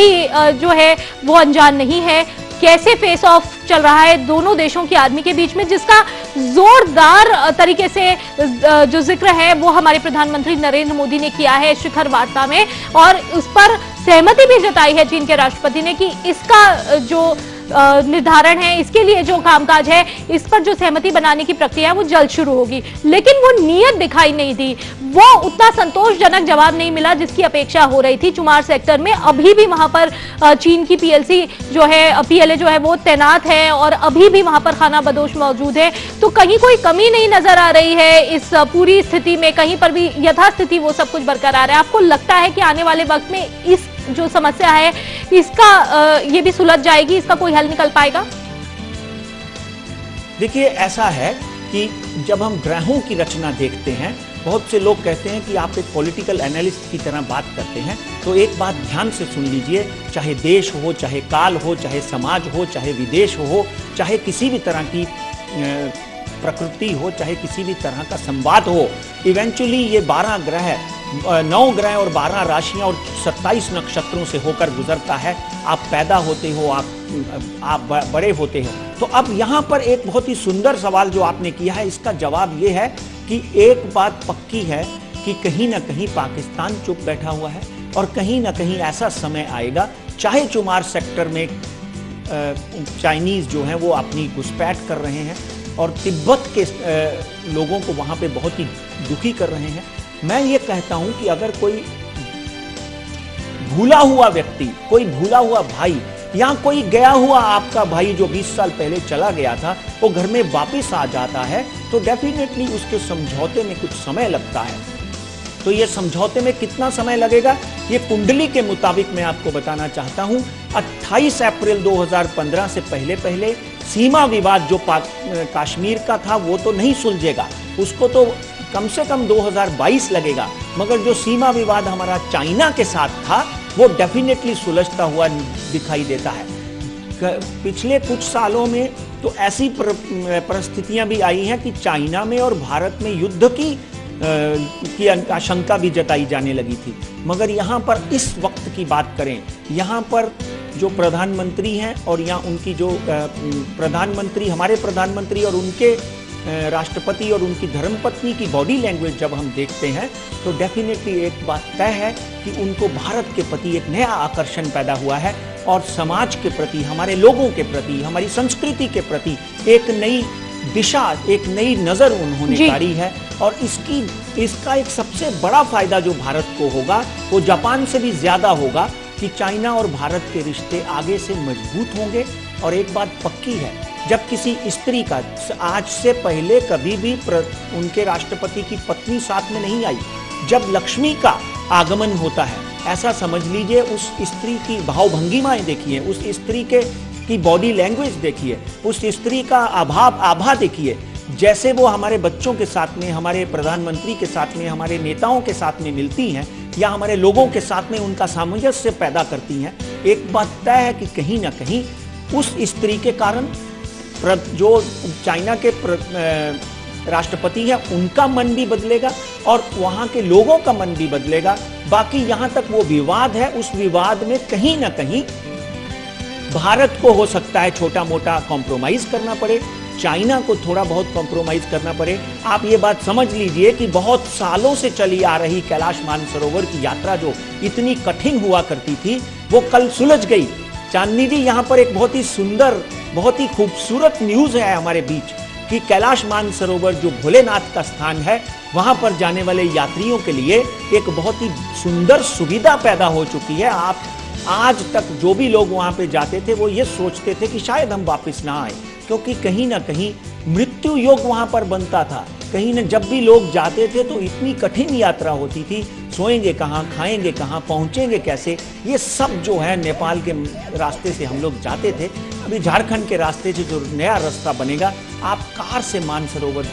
भी जो है वो अनजान नहीं है। कैसे फेस ऑफ चल रहा है दोनों देशों की आर्मी के बीच में, जिसका जोरदार तरीके से जो जिक्र है वो हमारे प्रधानमंत्री नरेंद्र मोदी ने किया है शिखर वार्ता में, और उस पर सहमति भी जताई है चीन के राष्ट्रपति ने कि इसका जो निर्धारण है, इसके लिए जो कामकाज है, इस पर जो सहमति बनाने की प्रक्रिया है वो जल्द शुरू होगी। लेकिन वो नीयत दिखाई नहीं दी, वो उतना संतोषजनक जवाब नहीं मिला जिसकी अपेक्षा हो रही थी। चुमार सेक्टर में अभी भी वहां पर चीन की पीएलए जो है वो तैनात है और अभी भी वहां पर खाना बदोश मौजूद है। तो कहीं कोई कमी नहीं नजर आ रही है इस पूरी स्थिति में, कहीं पर भी यथास्थिति वो सब कुछ बरकरार है। आपको लगता है कि आने वाले वक्त में इस जो समस्या है इसका ये भी सुलझ जाएगी, इसका कोई हल निकल पाएगा? देखिए, ऐसा है कि जब हम ग्रहों की रचना देखते हैं, बहुत से लोग कहते हैं कि आप एक पॉलिटिकल एनालिस्ट की तरह बात करते हैं, तो एक बात ध्यान से सुन लीजिए, चाहे देश हो, चाहे काल हो, चाहे समाज हो, चाहे विदेश हो, चाहे किसी भी तरह की प्रकृति हो, चाहे किसी भी तरह का संवाद हो, इवेंचुअली ये 12 ग्रह, 9 ग्रह और 12 राशियां और 27 नक्षत्रों से होकर गुजरता है। आप पैदा होते हो, आप बड़े होते हो। तो अब यहाँ पर एक बहुत ही सुंदर सवाल जो आपने किया है, इसका जवाब ये है कि एक बात पक्की है कि कहीं ना कहीं पाकिस्तान चुप बैठा हुआ है और कहीं ना कहीं ऐसा समय आएगा, चाहे चुमार सेक्टर में चाइनीज जो हैं वो अपनी घुसपैठ कर रहे हैं और तिब्बत के लोगों को वहाँ पे बहुत ही दुखी कर रहे हैं। मैं ये कहता हूं कि अगर कोई भूला हुआ व्यक्ति, कोई भूला हुआ भाई या कोई गया हुआ आपका भाई जो 20 साल पहले चला गया था, वो घर में वापस आ जाता है, तो डेफिनेटली उसके समझौते में कुछ समय लगता है। तो ये समझौते में कितना समय लगेगा, ये कुंडली के मुताबिक मैं आपको बताना चाहता हूं। 28 अप्रैल 2015 से पहले सीमा विवाद जो कश्मीर का था वो तो नहीं सुलझेगा, उसको तो कम से कम 2022 लगेगा, मगर जो सीमा विवाद हमारा चाइना के साथ था वो डेफिनेटली सुलझता हुआ दिखाई देता है। पिछले कुछ सालों में तो ऐसी परिस्थितियां भी आई हैं कि चाइना में और भारत में युद्ध की आशंका भी जताई जाने लगी थी। मगर यहाँ पर इस वक्त की बात करें, यहाँ पर जो प्रधानमंत्री हैं और यहाँ उनकी जो प्रधानमंत्री, हमारे प्रधानमंत्री और उनके राष्ट्रपति और उनकी धर्मपत्नी की बॉडी लैंग्वेज जब हम देखते हैं, तो डेफिनेटली एक बात तय है कि उनको भारत के प्रति एक नया आकर्षण पैदा हुआ है और समाज के प्रति, हमारे लोगों के प्रति, हमारी संस्कृति के प्रति एक नई दिशा, एक नई नज़र उन्होंने गाड़ी है। और इसका एक सबसे बड़ा फायदा जो भारत को होगा वो जापान से भी ज़्यादा होगा कि चाइना और भारत के रिश्ते आगे से मजबूत होंगे। और एक बात पक्की है, जब किसी स्त्री का, आज से पहले कभी भी उनके राष्ट्रपति की पत्नी साथ में नहीं आई, जब लक्ष्मी का आगमन होता है, ऐसा समझ लीजिए उस स्त्री की भावभंगिमाएं देखिए, उस स्त्री की बॉडी लैंग्वेज देखिए, उस स्त्री का आभा देखिए, जैसे वो हमारे बच्चों के साथ में, हमारे प्रधानमंत्री के साथ में, हमारे नेताओं के साथ में मिलती हैं या हमारे लोगों के साथ में उनका सामंजस्य पैदा करती हैं। एक बात तय है कि कहीं ना कहीं उस स्त्री के कारण जो चाइना के राष्ट्रपति हैं उनका मन भी बदलेगा और वहाँ के लोगों का मन भी बदलेगा। बाकी यहाँ तक वो विवाद है, उस विवाद में कहीं ना कहीं भारत को हो सकता है छोटा मोटा कॉम्प्रोमाइज करना पड़े, चाइना को थोड़ा बहुत कॉम्प्रोमाइज करना पड़े। आप ये बात समझ लीजिए कि बहुत सालों से चली आ रही कैलाश मानसरोवर की यात्रा जो इतनी कठिन हुआ करती थी, वो कल सुलझ गई। चांदनी जी, यहाँ पर एक बहुत ही सुंदर, बहुत ही खूबसूरत न्यूज़ है हमारे बीच कि कैलाश मानसरोवर जो भोलेनाथ का स्थान है, वहाँ पर जाने वाले यात्रियों के लिए एक बहुत ही सुंदर सुविधा पैदा हो चुकी है। आप आज तक जो भी लोग वहाँ पे जाते थे वो ये सोचते थे कि शायद हम वापस ना आए, क्योंकि कहीं ना कहीं मृत्यु योग वहाँ पर बनता था। कहीं न जब भी लोग जाते थे तो इतनी कठिन यात्रा होती थी, सोएंगे कहाँ, खाएंगे कहाँ, पहुँचेंगे कैसे, ये सब जो है नेपाल के रास्ते से हम लोग जाते थे। अभी झारखंड के रास्ते से जो नया रास्ता बनेगा, आप कार से मानसरोवर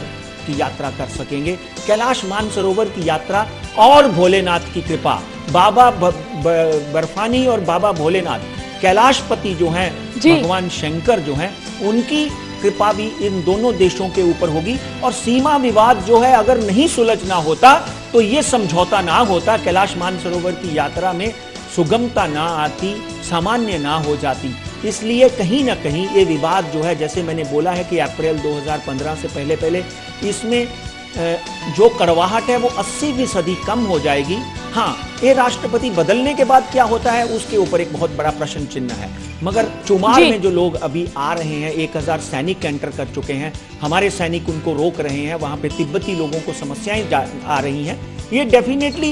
की यात्रा कर सकेंगे। कैलाश मानसरोवर की यात्रा और भोलेनाथ की कृपा, बाबा बर्फानी और बाबा भोलेनाथ, कैलाशपति जो हैं भगवान शंकर जो हैं, उनकी कृपा भी इन दोनों देशों के ऊपर होगी। और सीमा विवाद जो है अगर नहीं सुलझना होता तो ये समझौता ना होता, कैलाश मानसरोवर की यात्रा में सुगमता ना आती, सामान्य ना हो जाती। इसलिए कहीं ना कहीं ये विवाद जो है, जैसे मैंने बोला है कि अप्रैल 2015 से पहले पहले इसमें जो कड़वाहट है वो 80% कम हो जाएगी। हाँ, ये राष्ट्रपति बदलने के बाद क्या होता है उसके ऊपर एक बहुत बड़ा प्रश्न चिन्ह है। मगर चुमार में जो लोग अभी आ रहे हैं, 1000 सैनिक एंटर कर चुके हैं, हमारे सैनिक उनको रोक रहे हैं, वहां पे तिब्बती लोगों को समस्याएं आ रही हैं। ये डेफिनेटली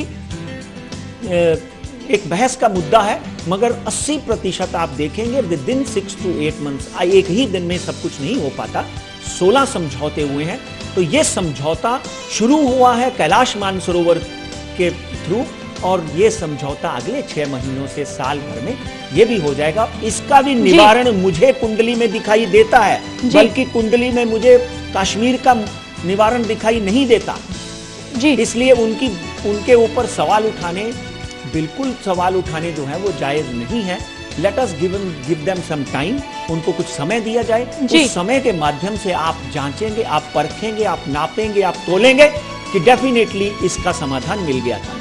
एक बहस का मुद्दा है, मगर 80% आप देखेंगे विद इन 6 to 8 मंथ्स, एक ही दिन में सब कुछ नहीं हो पाता। 16 समझौते हुए हैं, तो ये समझौता शुरू हुआ है कैलाश मानसरोवर के थ्रू, और ये समझौता अगले 6 महीनों से साल भर में ये भी हो जाएगा। इसका भी निवारण मुझे कुंडली में दिखाई देता है, बल्कि कुंडली में मुझे कश्मीर का निवारण दिखाई नहीं देता जी। इसलिए उनके ऊपर सवाल उठाने, बिल्कुल सवाल उठाने जो है वो जायज नहीं है। Let us give them some time, उनको कुछ समय दिया जाए। उस समय के माध्यम से आप जांचेंगे, आप परखेंगे, आप नापेंगे, आप तोलेंगे कि डेफिनेटली इसका समाधान मिल गया था।